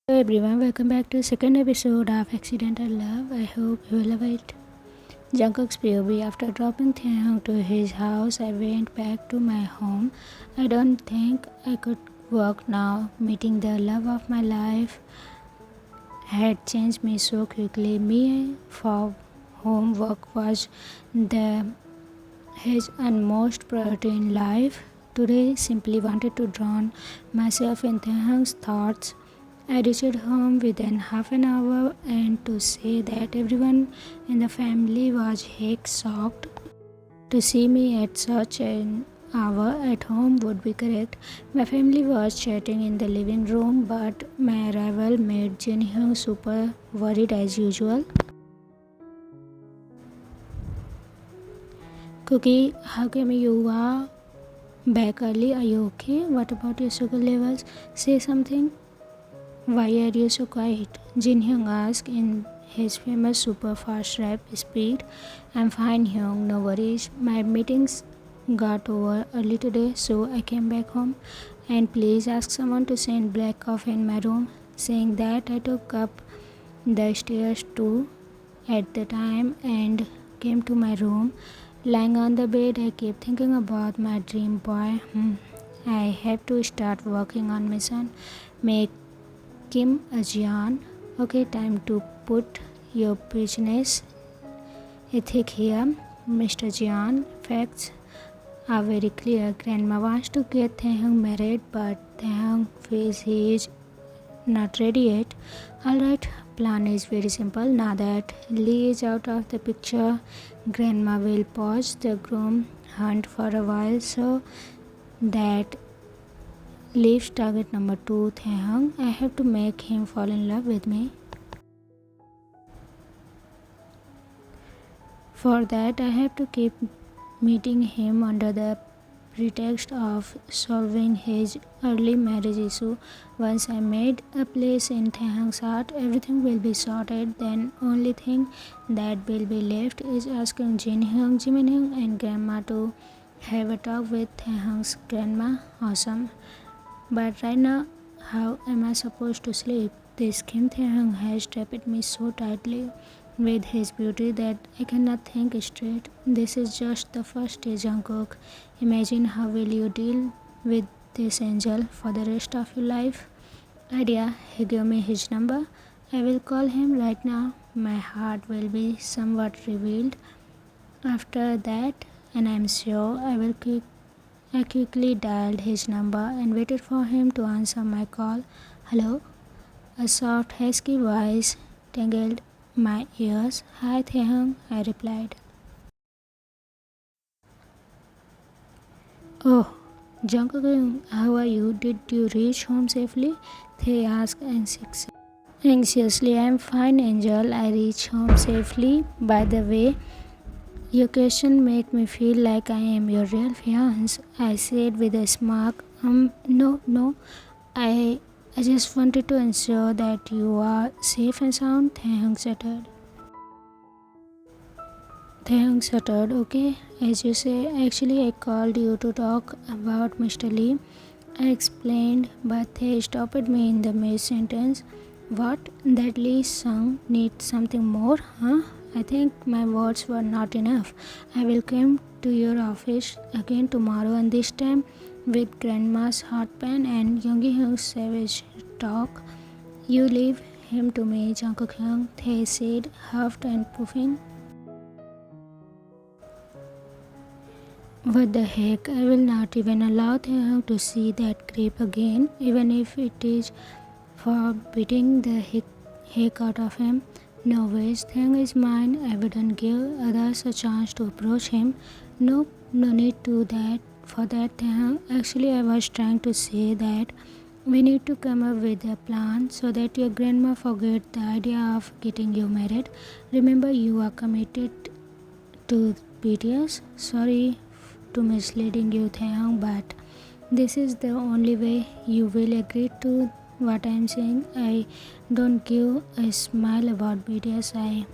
Hello everyone, welcome back to the second episode of Accidental Love. I hope you will love it. Jungkook's POV. After dropping Taehyung to his house, I went back to my home. I don't think I could walk now. Meeting the love of my life had changed me so quickly. Me for home work was the his utmost priority in life. Today simply wanted to drown myself in Taehyung's thoughts. I reached home within half an hour, and to say that everyone in the family was heck shocked to see me at such an hour at home would be correct. My family was chatting in the living room, but my arrival made Jin super worried as usual. Cookie, how come you are back early? Are you okay? What about your sugar levels? Say something. Why are you so quiet? Jin Hyung asked in his famous super fast rap speed. I'm fine, Hyung, no worries. My meetings got over early today, so I came back home. And please ask someone to send black coffee in my room. Saying that, I took up the stairs too at the time and came to my room. Lying on the bed, I kept thinking about my dream boy. I have to start working on my son. Make Kim a jeon. Okay, time to put your business ethic here, Mr. Jeon. Facts are very clear. Grandma wants to get Taehyung married, but Taehyung feels he is not ready yet. Alright, plan is very simple. Now that Lee is out of the picture, Grandma will pause the groom hunt for a while so that leaves target number 2, Taehyung. I have to make him fall in love with me. For that, I have to keep meeting him under the pretext of solving his early marriage issue. Once I made a place in Taehyung's heart, everything will be sorted. Then only thing that will be left is asking Jin Hyung, Jimin Hyung and Grandma to have a talk with Taehyung's grandma. Awesome. But right now, how am I supposed to sleep? This Kim Taehyung has trapped me so tightly with his beauty that I cannot think straight. This is just the first day, Jungkook. Imagine how will you deal with this angel for the rest of your life. Idea, he gave me his number. I will call him right now. My heart will be somewhat revealed after that, and I am sure I quickly dialed his number and waited for him to answer my call. Hello? A soft, husky voice tingled my ears. Hi, Taehyung, I replied. Oh, Jungkook, how are you? Did you reach home safely? They asked anxiously. I'm fine, Angel. I reached home safely. By the way, your question make me feel like I am your real fiance, I said with a smirk. No. I I just wanted to ensure that you are safe and sound, Taehyung stuttered. Taehyung stuttered, okay, as you say, actually I called you to talk about Mr. Lee. I explained, but they stopped me in the mid-sentence. What? That Lee's song needs something more, huh? I think my words were not enough. I will come to your office again tomorrow, and this time with Grandma's hot pan and Yoongi Hyung's savage talk. You leave him to me, Jungkook Hyung, they said, huffed and puffing. What the heck? I will not even allow Taehyung to see that creep again, even if it is for beating the heck out of him. No ways, Taehyung is mine. I wouldn't give others a chance to approach him. Nope, no need to that for that, Taehyung. Actually, I was trying to say that we need to come up with a plan so that your grandma forget the idea of getting you married. Remember, you are committed to BTS. Sorry to misleading you, Taehyung, but this is the only way you will agree to what I am saying. I don't give a smile about BTS. I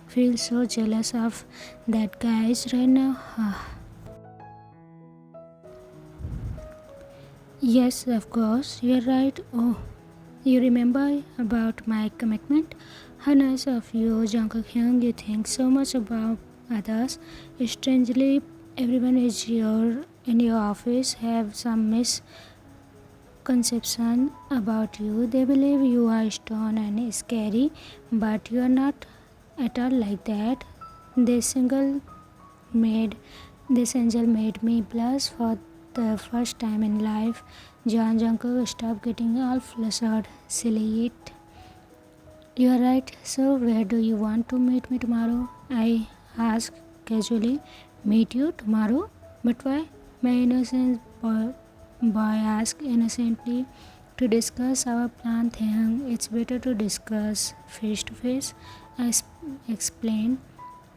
feel so jealous of that guys right now. Yes, of course, you're right. Oh, You remember about my commitment? How nice of you, Jungkook Hyung. You think so much about others. Strangely, everyone is in your office have some misconception about you. They believe you are stern and scary, but you are not at all like that. This single made this angel made me blush for the first time in life. John Jungkook, stop getting all flustered, silly it. You are right. So where do you want to meet me tomorrow? I asked casually. Meet you tomorrow? But why? My innocent boy asked innocently. To discuss our plan, Taehyung. It's better to discuss face to face. I explained.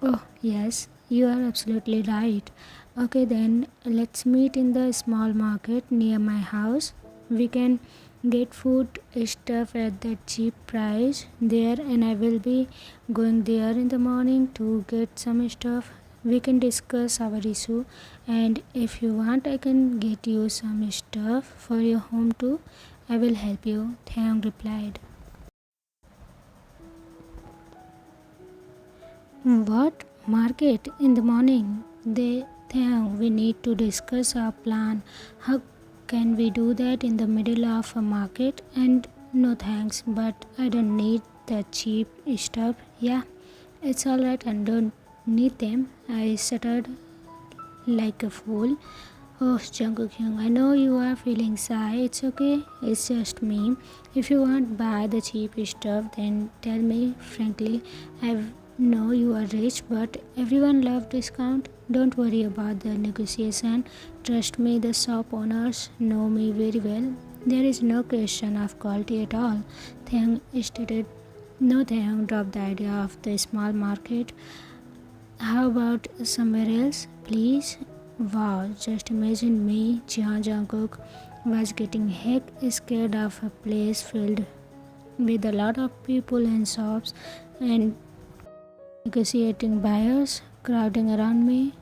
Oh, yes, you are absolutely right. Okay, then let's meet in the small market near my house. We can get food stuff at the cheap price there, and I will be going there in the morning to get some stuff. We can discuss our issue, and if you want, I can get you some stuff for your home too. I will help you, Taeyong replied. What? Market in the morning? They think we need to discuss our plan. How can we do that in the middle of a market? And no thanks, but I don't need the cheap stuff. Yeah, it's alright and don't need them. I stuttered like a fool. Oh, Jungkook Hyung, I know you are feeling shy. It's okay. It's just me. If you want buy the cheap stuff, then tell me frankly. I know you are rich, but everyone loves discount. Don't worry about the negotiation. Trust me, the shop owners know me very well. There is no question of quality at all. Thang stated. No, Thang dropped the idea of the small market. How about somewhere else, please? Wow, just imagine me, Jeon Jungkook, was getting heck scared of a place filled with a lot of people and shops and negotiating buyers crowding around me.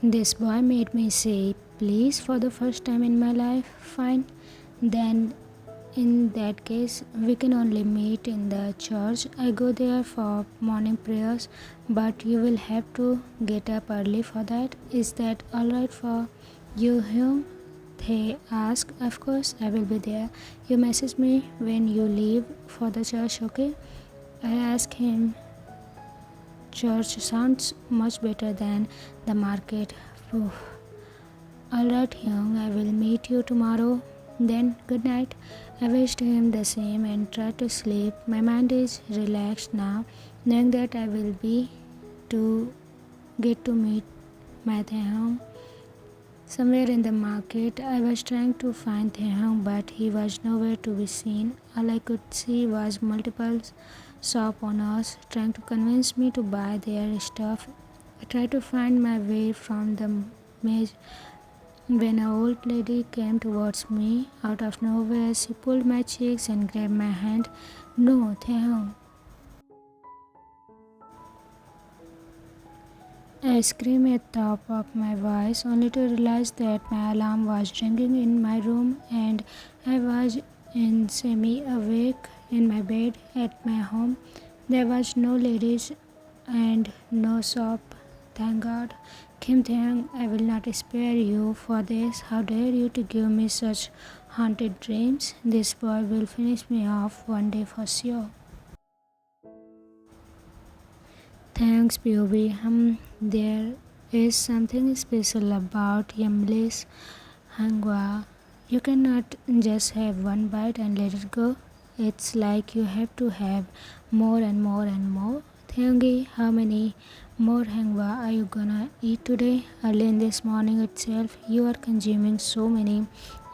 This boy made me say, please, for the first time in my life. Fine, then in that case, we can only meet in the church. I go there for morning prayers, but you will have to get up early for that. Is that alright for you, Hyung? They asked. Of course, I will be there. You message me when you leave for the church, okay? I asked him. Church sounds much better than the market. Phew. Alright, Hyung, I will meet you tomorrow. Then, good night. I wished him the same and tried to sleep. My mind is relaxed now, knowing that I will be to get to meet my Taehyung somewhere in the market. I was trying to find Taehyung, but he was nowhere to be seen. All I could see was multiple shop owners trying to convince me to buy their stuff. I tried to find my way from the maze when an old lady came towards me out of nowhere. She pulled my cheeks and grabbed my hand. No, Taehyung. I screamed at the top of my voice, only to realize that my alarm was ringing in my room and I was in semi-awake in my bed at my home. There was no ladies and no shop, thank God. Kim Taeyong, I will not spare you for this. How dare you to give me such haunted dreams? This boy will finish me off one day for sure. Thanks, POV. There is something special about Yamle's hangwa. You cannot just have one bite and let it go. It's like you have to have more and more and more. Thyungi, how many more hangwa are you gonna eat today? Early in this morning itself, you are consuming so many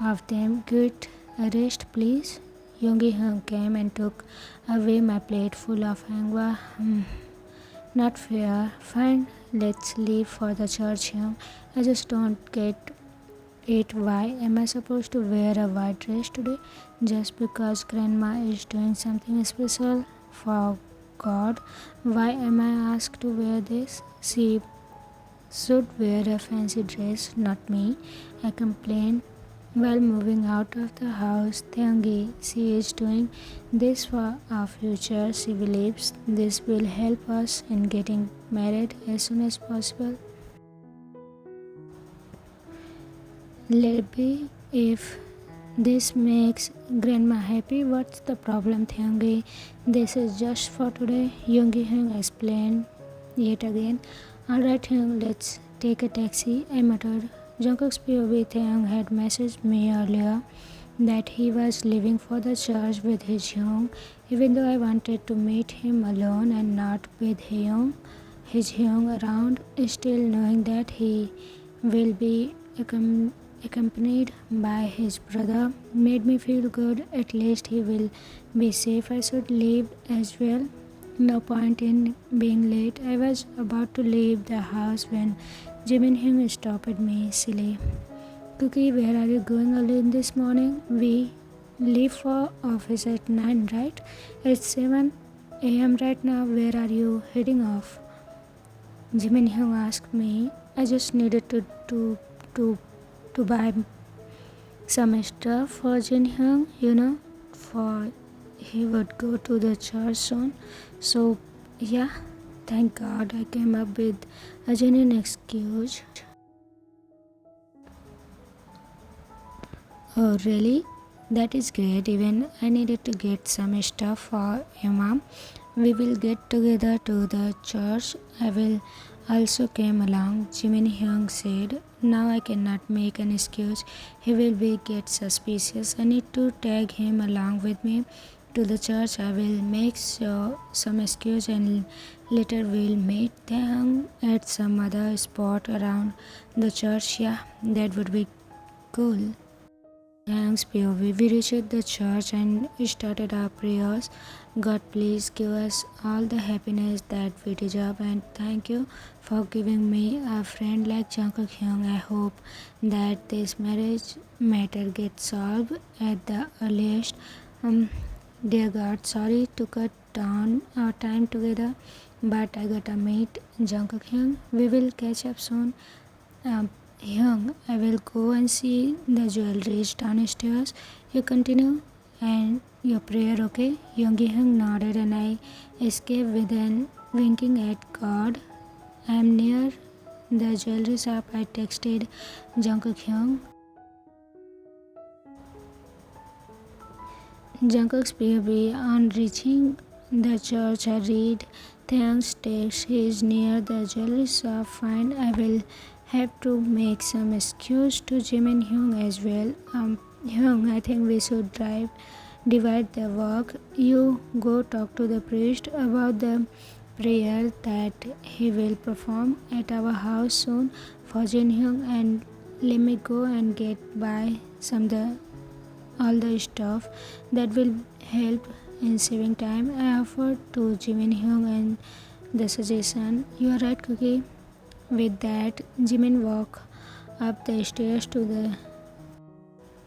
of them. Get a rest, please. Yoongi Hung came and took away my plate full of hangwa. Not fair. Fine, let's leave for the church here. I just don't get it. Why am I supposed to wear a white dress today? Just because grandma is doing something special? For God, why am I asked to wear this? She should wear a fancy dress, not me. I complained. While moving out of the house, Taehyung, she is doing this for our future. She believes this will help us in getting married as soon as possible. Let it be. If this makes grandma happy, what's the problem, Taehyung? This is just for today. Hyung explained yet again. Alright, Taehyung, let's take a taxi, I muttered. Jungkook's POV Taehyung had messaged me earlier that he was leaving for the church with his Hyung, even though I wanted to meet him alone and not with his Hyung around, still knowing that he will be accompanied by his brother made me feel good. At least he will be safe. I should leave as well. No point in being late. I was about to leave the house when Jimin stopped me. Silly. Cookie, where are you going early in this morning? We leave for office at 9, right? It's 7 a.m. right now. Where are you heading off? Jimin asked me. I just needed to buy some stuff for Jin for he would go to the church soon. So, yeah, thank God I came up with a genuine excuse. Oh, really? That is great. Even I needed to get some stuff for your mom. We will get together to the church. I will also came along, Jimin Hyung said. Now I cannot make an excuse. He will be get suspicious. I need to tag him along with me to the church. I will make some excuse and later we'll meet them at some other spot around the church. Yeah, that would be cool. Thanks, POV. We reached the church and started our prayers. God, please give us all the happiness that we deserve, and thank you for giving me a friend like Jungkook Hyung. I hope that this marriage matter gets solved at the earliest. Dear God, sorry to cut down our time together, but I gotta meet Jungkook Hyung. We will catch up soon. Hyung, I will go and see the jewelry downstairs. You continue and your prayer, okay? Hyung nodded and I escaped with an winking at God. I am near the jewelry shop. I texted Jungkook Hyung. Jungkook's POV on reaching the church. I read Thanks text. He is near the jewelry shop. Fine, I will have to make some excuse to Jimin Hyung as well. Hyung, I think we should divide the work. You go talk to the priest about the prayer that he will perform at our house soon for Jin Hyung, and let me go and get by all the stuff that will help in saving time. I offered to Jimin Hyung and the suggestion. You are right, Cookie. With that, Jimin walked up the stairs to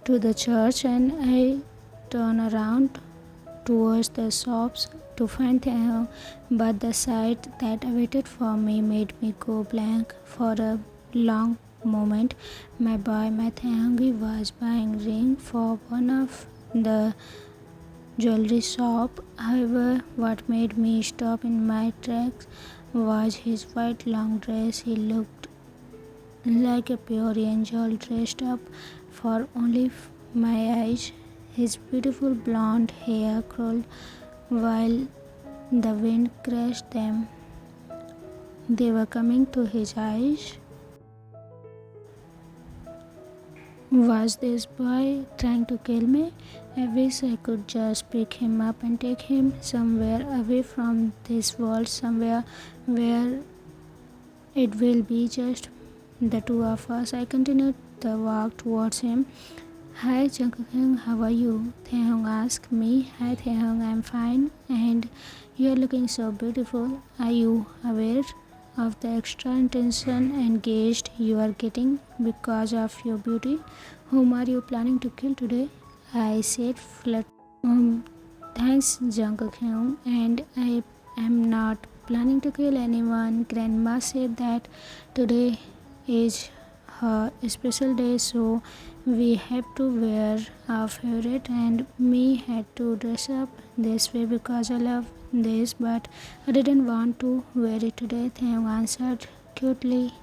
the church, and I turned around towards the shops to find Taehyung, but the sight that awaited for me made me go blank for a long moment. My Taehyung was buying ring for one of the jewelry shop. However, what made me stop in my tracks was his white long dress. He looked like a pure angel dressed up for only my eyes. His beautiful blonde hair curled while the wind crushed them. They were coming to his eyes. Was this boy trying to kill me? I wish I could just pick him up and take him somewhere away from this world, somewhere where it will be just the two of us. I continued the walk towards him. Hi Jungkook, how are you? Taehyung asked me. Hi Taehyung, I'm fine. And you're looking so beautiful. Are you aware of the extra attention engaged you are getting because of your beauty? Whom are you planning to kill today? I said flat. Thanks Jungkook, and I am not planning to kill anyone. Grandma said that today is her special day, so we have to wear our favorite, and me had to dress up this way because I love this, but I didn't want to wear it today, Taehyung answered cutely.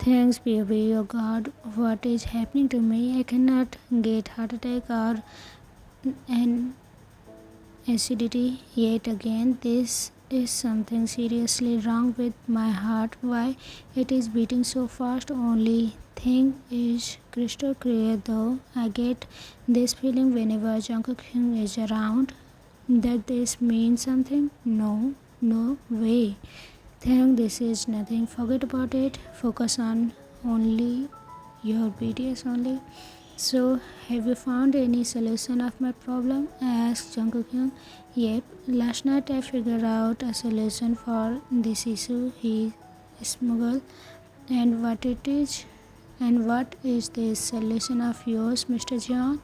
Thanks, baby. Oh God, what is happening to me? I cannot get heart attack or an acidity yet again. This is something seriously wrong with my heart. Why it is beating so fast? Only thing is crystal clear though. I get this feeling whenever Jungkook is around that this means something. No way. Think this is nothing. Forget about it. Focus on only your BTS only. So, have you found any solution of my problem? I asked Jungkook. Yep, last night I figured out a solution for this issue. He smuggled. And what it is? And what is this solution of yours, Mr. Jeon?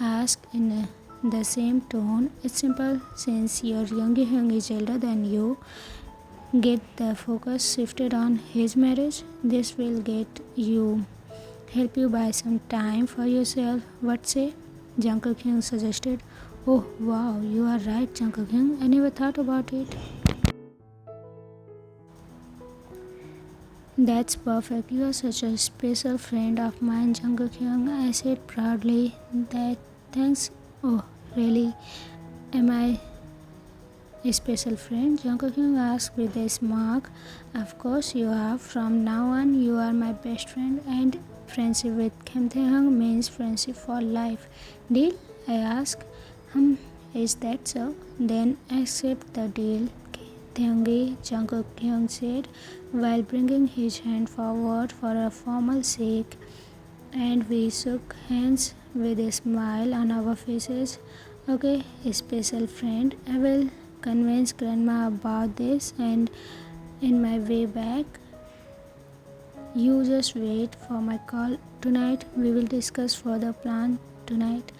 Asked in the same tone. It's simple. Since your Young is elder than you, get the focus shifted on his marriage. This will help you buy some time for yourself. What say? Jungkook suggested. Oh wow, you are right, Jungkook. I never thought about it. That's perfect. You are such a special friend of mine, Jungkook. I said proudly. That thanks. Oh really? Am I a special friend? Jungkook asked with a smirk. Of course you are. From now on, you are my best friend, and friendship with Kim Taehyung means friendship for life. Deal? I asked. Is that so? Then accept the deal, Taehyung, Jungkook said, while bringing his hand forward for a formal shake, and we shook hands with a smile on our faces. Okay, special friend, I will convince grandma about this, and in my way back, you just wait for my call tonight. We will discuss further plan tonight.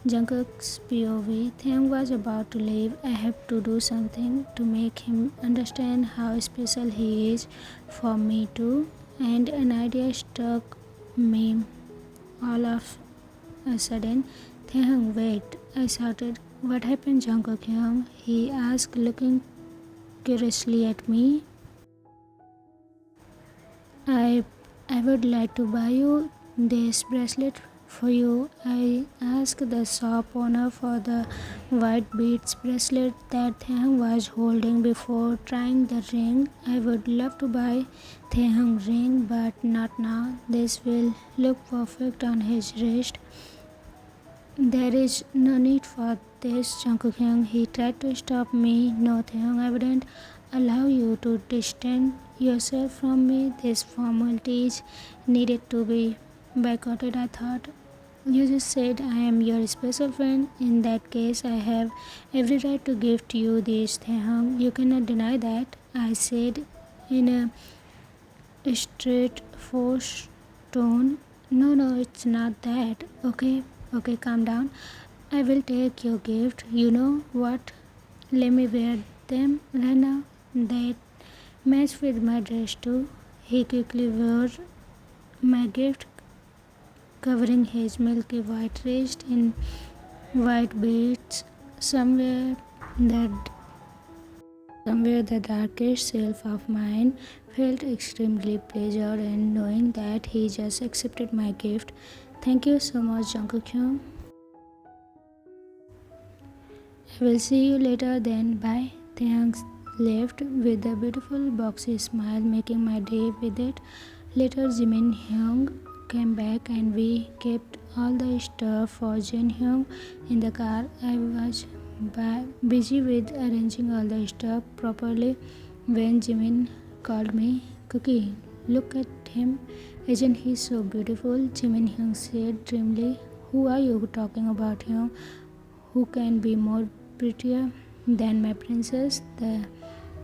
Jungkook's POV. Taehyung was about to leave. I have to do something to make him understand how special he is for me too. And an idea struck me all of a sudden. Taehyung, wait! I shouted. What happened, Jungkook? He asked, looking curiously at me. I I would like to buy you this bracelet for you. I asked the shop owner for the white beads bracelet that Taehyung was holding before trying the ring. I would love to buy Taehyung ring, but not now. This will look perfect on his wrist. There is no need for this, Jungkook. He tried to stop me. No, Taehyung, I wouldn't allow you to distance yourself from me. This formalities needed to be boycotted, I thought. You just said I am your special friend. In that case, I have every right to gift you this, Taehyung. You cannot deny that, I said in a straightforward tone. No, it's not that. Okay, calm down. I will take your gift. You know what? Let me wear them right now. That match with my dress too. He quickly wore my gift, covering his milky white wrist in white beads. That somewhere the darkest self of mine felt extremely pleasure in knowing that he just accepted my gift. Thank you so much, Jungkook. I will see you later then. Bye. Thanks left with a beautiful boxy smile, making my day with it. Later, Jimin Hyung came back and we kept all the stuff for Jin Hyung in the car. I was busy with arranging all the stuff properly when Jimin called me. Cookie, look at him. Isn't he so beautiful? Jimin Hyung said dreamily. Who are you talking about, Hyung? Who can be more prettier than my princess?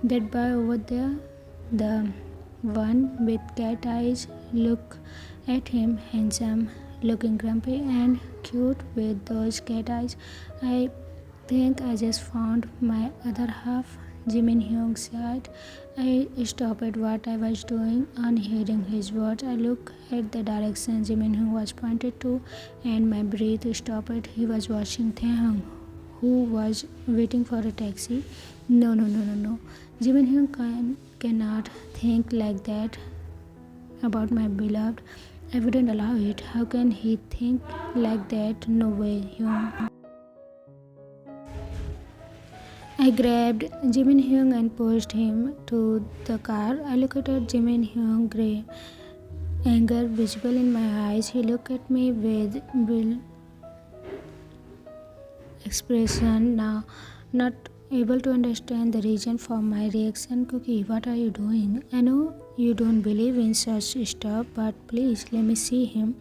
That boy over there, the one with cat eyes. Look at him, handsome, looking grumpy and cute with those cat eyes. I think I just found my other half. Jimin Hyung said. I stopped what I was doing on hearing his words. I looked at the direction Jimin Hyung was pointed to, and my breath stopped. He was watching Taehyung, who was waiting for a taxi. No, no, no, no, no. Cannot think like that about my beloved. I wouldn't allow it. How can he think like that? No way, Hyung. I grabbed Jimin Hyung and pushed him to the car. I looked at Jimin Hyung, gray anger visible in my eyes. He looked at me with real expression, now not able to understand the reason for my reaction. Cookie, what are you doing? I know you don't believe in such stuff, but please let me see him.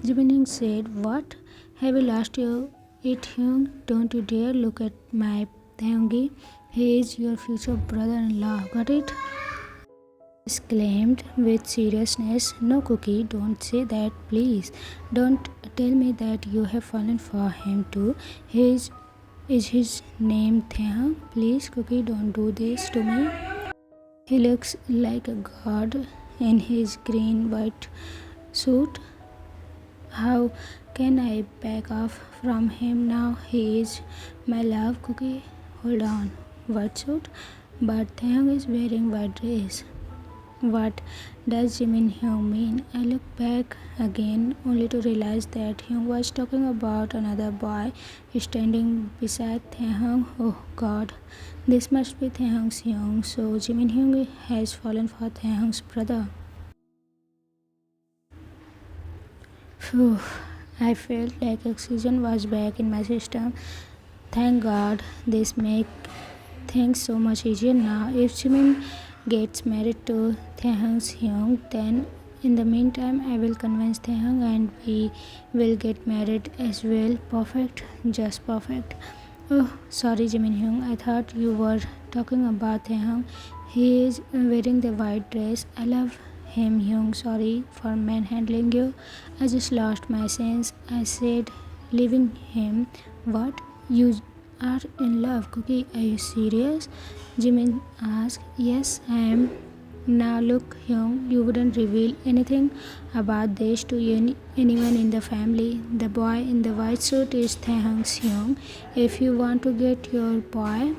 Jimin Hyung said, what? Have you lost your it, Hyung? Don't you dare look at my Taehyungi. He is your future brother-in-law. Got it? Exclaimed with seriousness. No, Cookie, don't say that, please. Don't tell me that you have fallen for him too. Is his name Taehyung? Please, Cookie, don't do this to me. He looks like a god in his green white suit. How can I back off from him now? He is my love, Cookie. Hold on. White suit? But Taehyung is wearing white dress. What does Jimin Hyung mean? I looked back again only to realize that Hyung was talking about another boy standing beside Taehyung. Oh God, this must be Taehyung's Hyung. So Jimin Hyung has fallen for Taehyung's brother. Phew, I felt like oxygen was back in my system. Thank God, this makes things so much easier now. If Jimin gets married to Taehyung's Hyung, then in the meantime I will convince Taehyung and we will get married as well. Perfect, just perfect. Oh, sorry Jimin Hyung, I thought you were talking about Taehyung. He is wearing the white dress. I love him, Hyung. Sorry for manhandling you. I just lost my sense. I said leaving him. What? You are in love, Cookie? Are you serious? Jimin asked. Yes, I am. Now look, Hyung, you wouldn't reveal anything about this to anyone in the family. The boy in the white suit is Taehyung's Hyung. If you want to get your boy,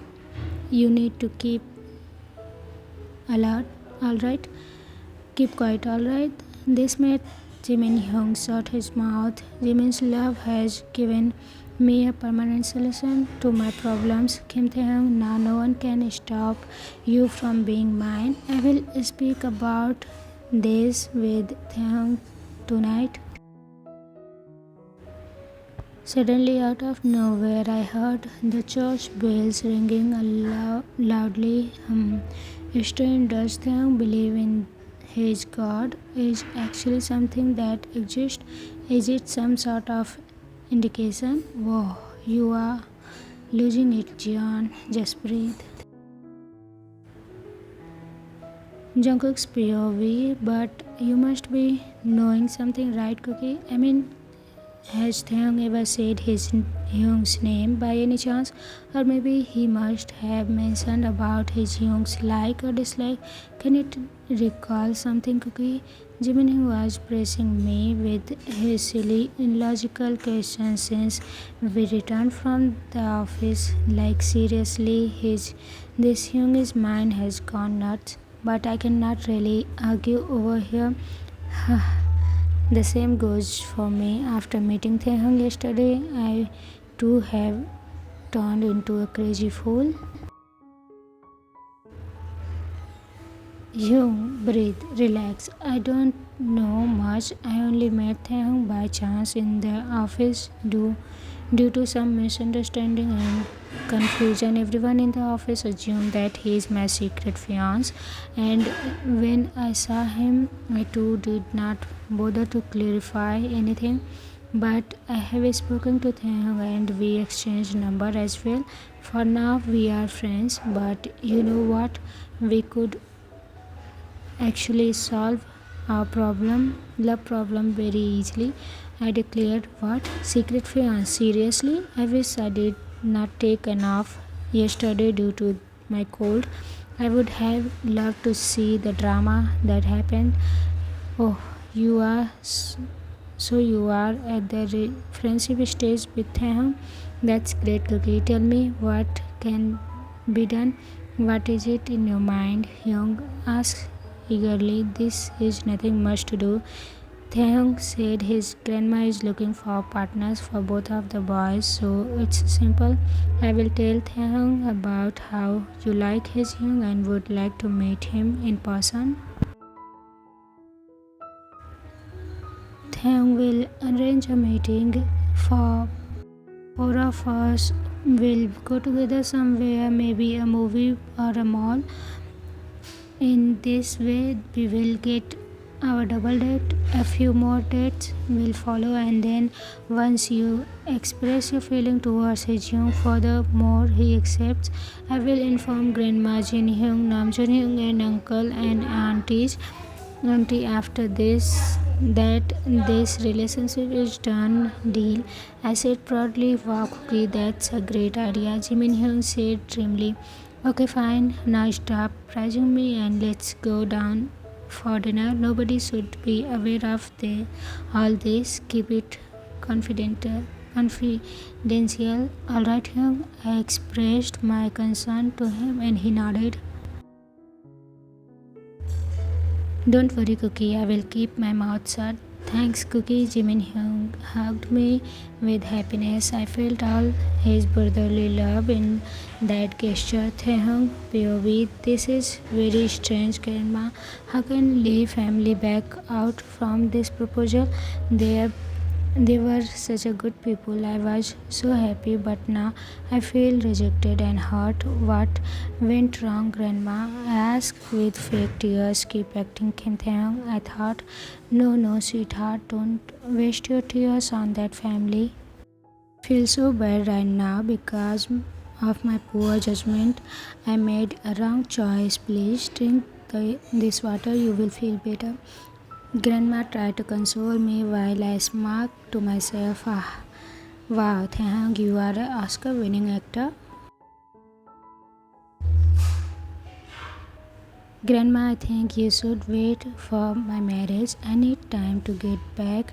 you need to keep alert, alright? Keep quiet, alright? This made Jimin Hyung shut his mouth. Jimin's love has given me a permanent solution to my problems. Kim Taehyung, now no one can stop you from being mine. I will speak about this with Taehyung tonight. Suddenly, out of nowhere, I heard the church bells ringing loudly. Strange, does Taehyung believe in his God? Is actually something that exists? Is it some sort of indication? Whoa, you are losing it, jeon. Just breathe. Jungkook's POV, but you must be knowing something, right, Cookie? I mean, has Taehyung ever said his Hyung's name by any chance? Or maybe he must have mentioned about his Hyung's like or dislike. Can you recall something, Cookie? Jimin Hyung was pressing me with his silly, illogical questions since we returned from the office. Like seriously, this Hyung is mine has gone nuts. But I cannot really argue over here. The same goes for me. After meeting Taehyung yesterday, I too have turned into a crazy fool. Hyung, breathe, relax. I don't know much. I only met Taehyung by chance in the office due to some misunderstanding and confusion. Everyone in the office assumed that he is my secret fiance, and when I saw him, I too did not bother to clarify anything. But I have spoken to Taehyung and we exchanged number as well. For now, we are friends. But you know what? We could actually solve our love problem, very easily. I declared. What? Secret fiance? Seriously? I wish I did not take an off yesterday due to my cold. I would have loved to see the drama that happened. Oh, you are so you are at the friendship stage with Taehyung. That's great, Cookie. Tell me what can be done. What is it in your mind? Hyung asked eagerly. This is nothing much to do. Taehyung said his grandma is looking for partners for both of the boys, so it's simple. I will tell Taehyung about how you like his young and would like to meet him in person. Taehyung will arrange a meeting for four of us. We'll go together somewhere, maybe a movie or a mall. In this way, we will get our double date. A few more dates will follow, and then once you express your feeling towards Hyung, furthermore he accepts, I will inform Grandma Jin Hyung, Nam Jin Hyung, and uncle and auntie after this that this relationship is done deal. I said proudly. Wow, Cookie, that's a great idea, Jimin Hyung said dreamily. Okay, fine. Now stop praising me and let's go down for dinner. Nobody should be aware of all this. Keep it confidential. Confidential. All right, Hyung. I expressed my concern to him and he nodded. Don't worry, Cookie. I will keep my mouth shut. Thanks, Cookie. Jimin Hyung hugged me with happiness. I felt all his brotherly love in that gesture. Taehyung POV. This is very strange, Grandma. How can Lee family back out from this proposal? They they were such a good people. I was so happy, but now I feel rejected and hurt. What went wrong, Grandma? I asked with fake tears. Keep acting, Kim Taeyong. I thought, no, no, sweetheart, don't waste your tears on that family. I feel so bad right now because of my poor judgment. I made a wrong choice. Please drink this water. You will feel better. Grandma tried to console me while I smirked to myself. Ah, wow, Taehyung, you are an Oscar winning actor. Grandma, I think you should wait for my marriage. I need time to get back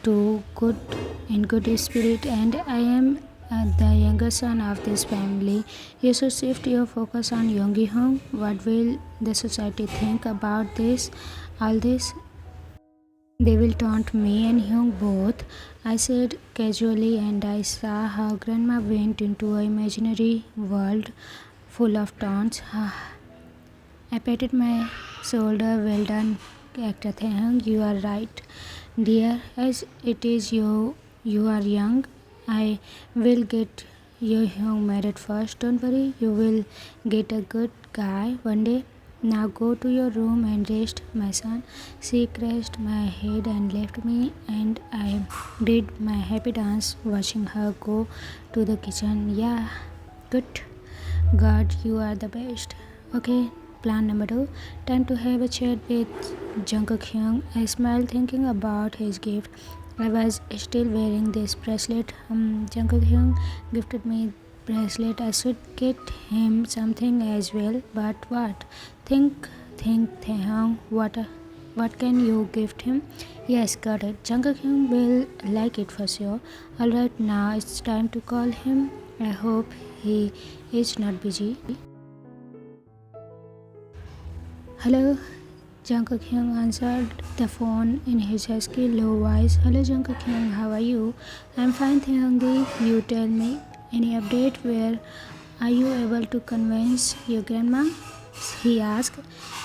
to good spirit, and I am the younger son of this family. You should shift your focus on Yoongi Hong. What will the society think about this? All this they will taunt me and Hyung both, I said casually, and I saw how Grandma went into an imaginary world full of taunts. I patted my shoulder. Well done, actor Taehyung. You are right, dear. As it is you are young. I will get your Hyung married first. Don't worry, you will get a good guy one day. Now go to your room and rest, my son. She caressed my head and left me, and I did my happy dance watching her go to the kitchen. Yeah, good. God, you are the best. Okay, plan number 2. Time to have a chat with Jungkook Hyung. I smiled thinking about his gift. I was still wearing this bracelet. Jungkook Hyung gifted me bracelet. I should get him something as well. But what? Think, Taehyung. What can you gift him? Yes, got it. Jungkook Hyung will like it for sure. Alright, now it's time to call him. I hope he is not busy. Hello, Jungkook Hyung answered the phone in his husky, low voice. Hello, Jungkook Hyung, how are you? I'm fine, Taehyungi. You tell me. Any update? Where are you able to convince your grandma? He asked.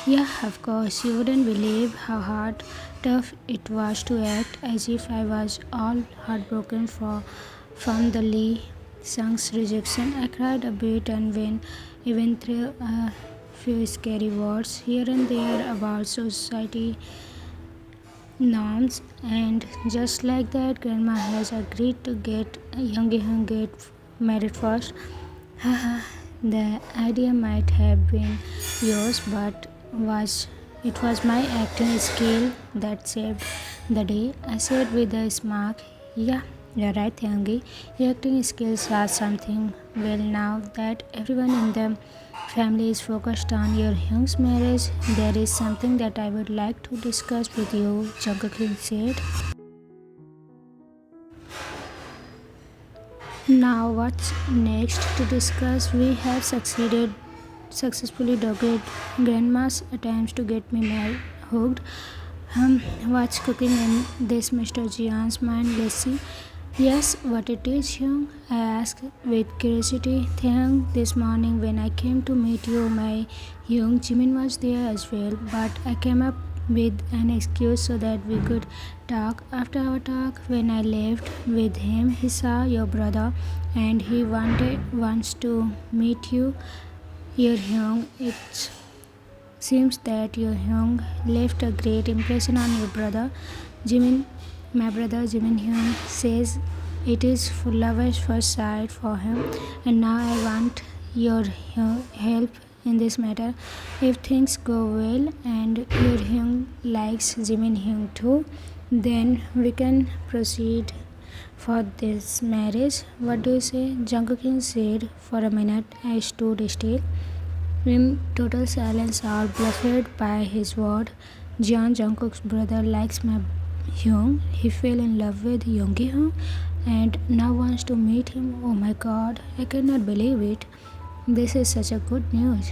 Yeah, of course. You wouldn't believe how tough it was to act as if I was all heartbroken from the Lee Sung's rejection. I cried a bit and even through a few scary words here and there about society norms, and just like that, Grandma has agreed to get Young get married first. The idea might have been yours, but it was my acting skill that saved the day, I said with a smirk. Yeah, You're right, Taehyung. Your acting skills are something. Well, now that everyone in the family is focused on your Hyung's marriage, there is something that I would like to discuss with you, Jungkook said. Now, what's next to discuss? We have successfully dogged grandma's attempts to get me hooked. What's cooking in this Mr. Jian's mind? Let's see. Yes, what it is, Hyung? I asked with curiosity. Taehyung, this morning when I came to meet you, my young Jimin was there as well, but I came up with an excuse so that we could talk. After our talk, when I left with him, he saw your brother and he wants to meet you. Your Hyung, it seems that your Hyung left a great impression on your brother. Jimin, my brother Jimin Hyung says it is for lovers first sight for him, and now I want your help in this matter. If things go well and your Hyung likes Jimin Hyung too, then we can proceed for this marriage. What do you say? Jungkook said. For a minute, I stood still in total silence, all bluffed by his word. Jeon, Jungkook's brother, likes my Hyung. He fell in love with Yoongi Hyung and now wants to meet him. Oh my god, I cannot believe it. This is such a good news.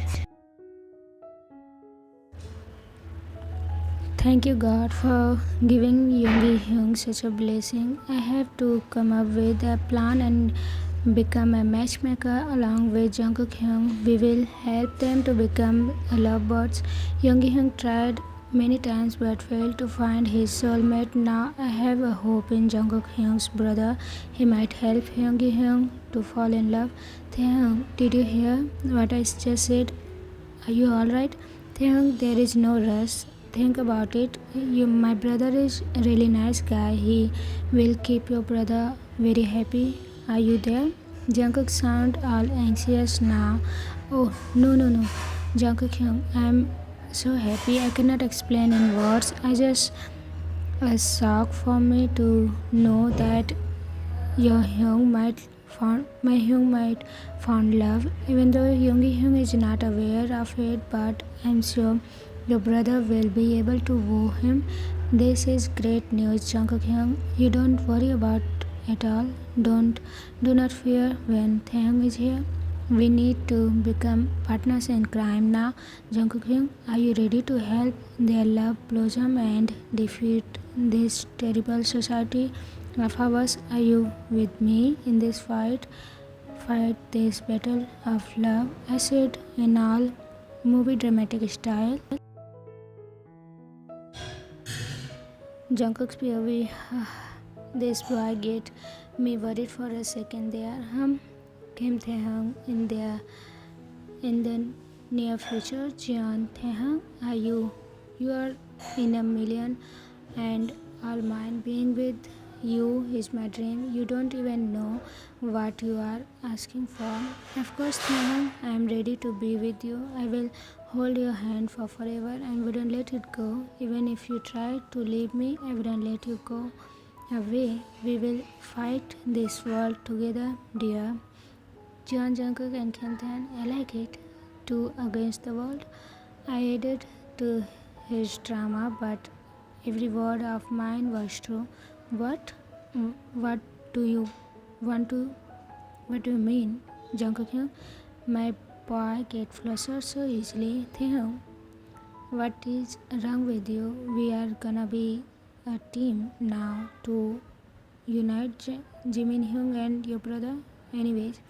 Thank you, God, for giving Yoongi Hyung such a blessing. I have to come up with a plan and become a matchmaker along with Jungkook Hyung. We will help them to become lovebirds. Yoongi Hyung tried many times but failed to find his soulmate. Now I have a hope in Jungkook Hyung's brother. He might help Yoongi Hyung to fall in love. Taehyung, did you hear what I just said? Are you alright? Taehyung, there is no rush. Think about it. My brother is a really nice guy. He will keep your brother very happy. Are you there? Jungkook sound all anxious now. Oh, no. Jungkook Hyung, I'm so happy. I cannot explain in words. I just a shock for me to know that my Hyung might found love, even though Yoongi Hyung is not aware of it. But I'm sure your brother will be able to woo him. This is great news, Jungkook Hyung. You don't worry about it all. Do not fear when Taehyung is here. We need to become partners in crime now. Jungkook Hyung, are you ready to help their love blossom and defeat this terrible society of ours? Are you with me in this fight? Fight this battle of love, I said in all movie dramatic style. Jungkook's POV. This boy get me worried for a second there. Kim Taehyung in the near future. Jeon, Taehyung, are you? You are in a million and all mine. Being with you is my dream. You don't even know what you are asking for. Of course, Taehyung, I am ready to be with you. I will hold your hand for forever and wouldn't let it go. Even if you try to leave me, I wouldn't let you go away. We will fight this world together, dear. John Jungkook and Kim Taehyung, I like it. Two against the world. I added to his drama, but every word of mine was true. What? What do you want to? What do you mean, Jungkook? My boy get flustered so easily. Taehyung, what is wrong with you? We are gonna be a team now to unite Jimin Hyung and your brother. Anyways,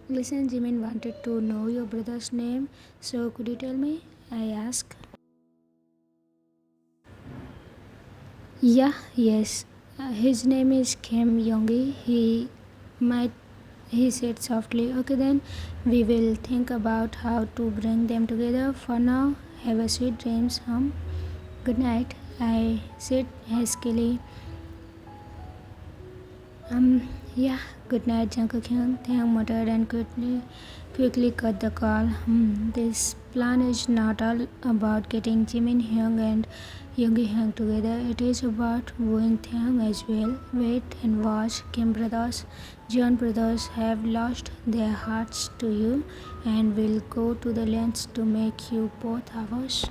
listen, Jimin wanted to know your brother's name, so could you tell me? I asked. Yeah, yes. His name is Kim Yongi. Might he said softly. Okay then, we will think about how to bring them together. For now, have a sweet dreams, Good night, I said huskily. Yeah, good night, Jungkook Hyun. Taehyung muttered and quickly cut the call. This plan is not all about getting Jimin Hyung and Yoongi Hyung together. It is about wooing Taehyung as well. Wait and watch. Kim brothers, Jeon brothers have lost their hearts to you and will go to the lengths to make you both ours.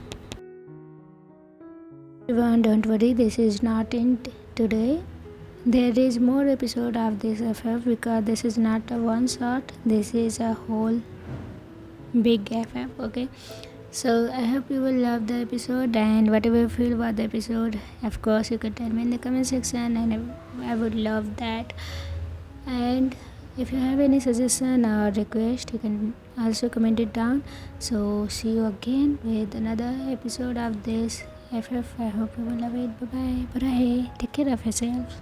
Everyone, don't worry, this is not in today. There is more episode of this FF because this is not a one shot. This is a whole big FF. Okay, so I hope you will love the episode, and whatever you feel about the episode, of course you can tell me in the comment section, and I would love that. And if you have any suggestion or request, you can also comment it down. So see you again with another episode of this FF. I hope you will love it. Bye bye. Bye. Take care of yourself.